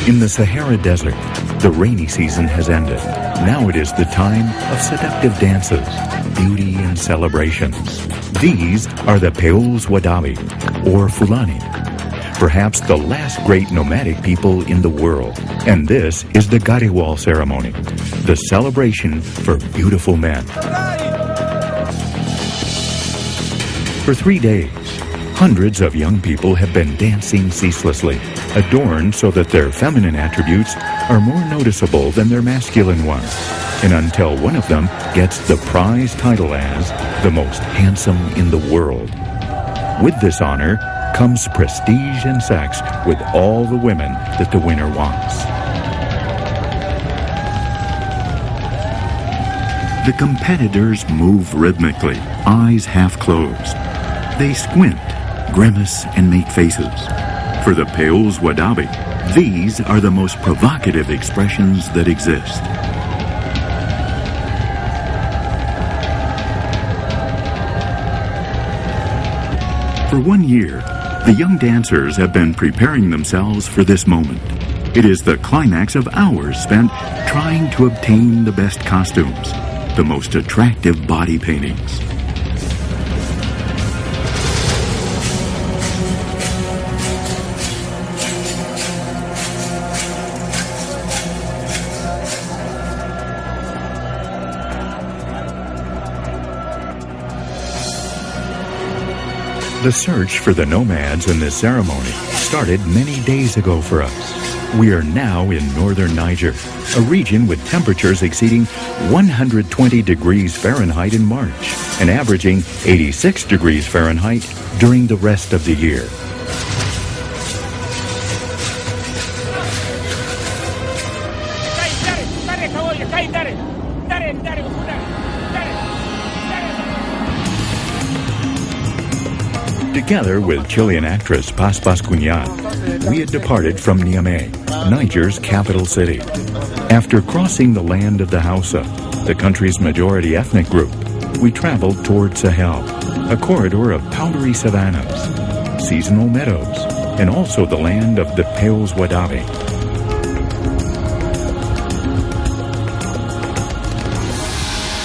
In the Sahara Desert, the rainy season has ended. Now it is the time of seductive dances, beauty and celebrations. These are the Peuls Wadawi, or Fulani, perhaps the last great nomadic people in the world. And this is the Gariwal ceremony, the celebration for beautiful men. For 3 days, hundreds of young people have been dancing ceaselessly, adorned so that their feminine attributes are more noticeable than their masculine ones, and until one of them gets the prize title as the most handsome in the world. With this honor comes prestige and sex with all the women that the winner wants. The competitors move rhythmically, eyes half closed. They squint, grimace, and make faces. For the Peuls Wadawi, these are the most provocative expressions that exist. For 1 year, the young dancers have been preparing themselves for this moment. It is the climax of hours spent trying to obtain the best costumes, the most attractive body paintings. The search for the nomads in this ceremony started many days ago for us. We are now in northern Niger, a region with temperatures exceeding 120 degrees Fahrenheit in March and averaging 86 degrees Fahrenheit during the rest of the year. Together with Chilean actress Paspas Cunha, we had departed from Niamey, Niger's capital city. After crossing the land of the Hausa, the country's majority ethnic group, we traveled toward Sahel, a corridor of powdery savannas, seasonal meadows, and also the land of the Peuls Wadawi.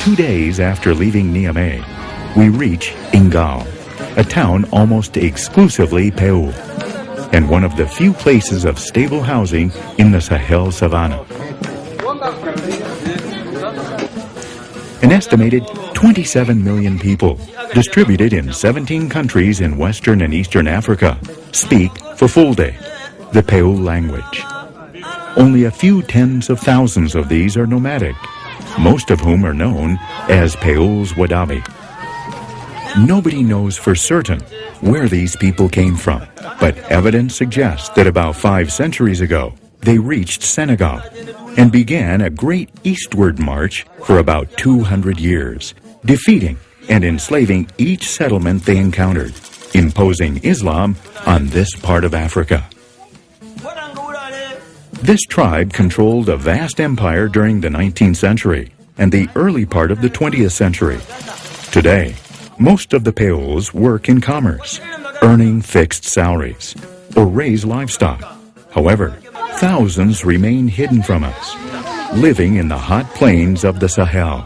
Two days after leaving Niamey, we reach Ingao, a town almost exclusively Peu, and one of the few places of stable housing in the Sahel Savannah. An estimated 27 million people, distributed in 17 countries in Western and Eastern Africa, speak Fulfulde, the Peu language. Only a few tens of thousands of these are nomadic, most of whom are known as Peuls Wadawi. Nobody knows for certain where these people came from, but evidence suggests that about 5 centuries ago, they reached Senegal and began a great eastward march for about 200 years, defeating and enslaving each settlement they encountered, imposing Islam on this part of Africa. This tribe controlled a vast empire during the 19th century and the early part of the 20th century. Today, most of the Peuls work in commerce, earning fixed salaries, or raise livestock. However, thousands remain hidden from us, living in the hot plains of the Sahel.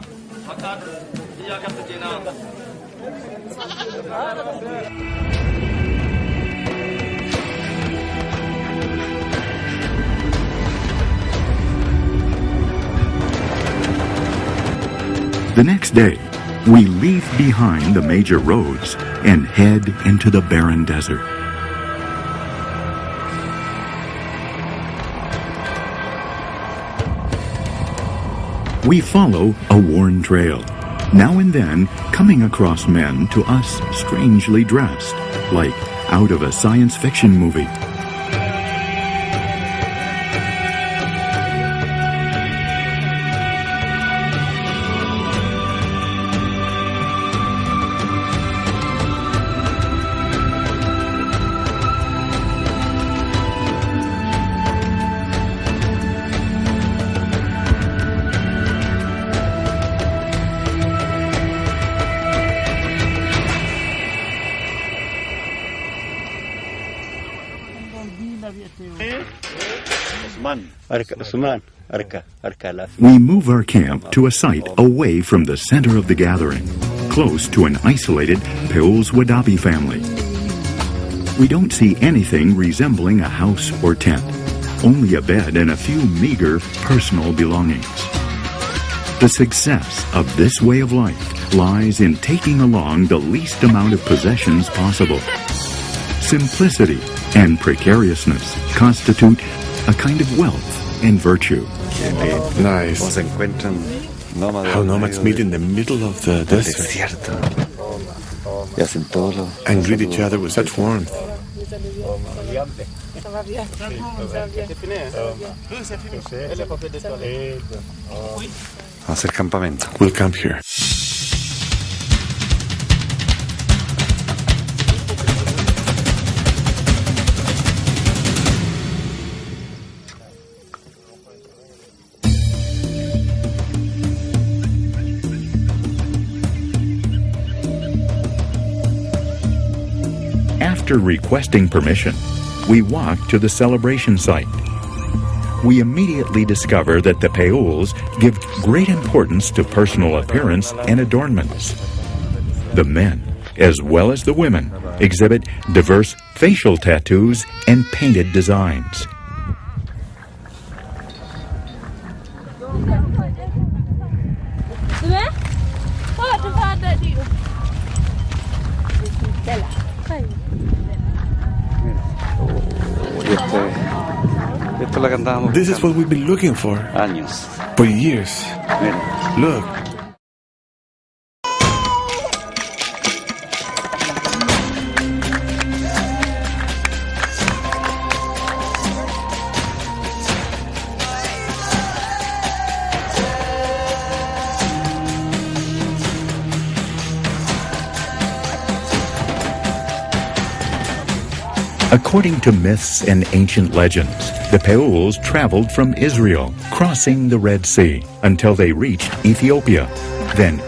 The next day, we leave behind the major roads and head into the barren desert. We follow a worn trail, now and then coming across men to us strangely dressed, like out of a science fiction movie. We move our camp to a site away from the center of the gathering, close to an isolated Peul's Wadabi family. We don't see anything resembling a house or tent, only a bed and a few meager personal belongings. The success of this way of life lies in taking along the least amount of possessions possible. Simplicity and precariousness constitute a kind of wealth and virtue. Nice. How nomads meet in the middle of the desert and greet each other with such warmth. Hacer campamento. We'll camp here. After requesting permission, we walk to the celebration site. We immediately discover that the Peuls give great importance to personal appearance and adornments. The men, as well as the women, exhibit diverse facial tattoos and painted designs. This is what we've been looking for years. Look. According to myths and ancient legends, the Peuls traveled from Israel, crossing the Red Sea, until they reached Ethiopia. Then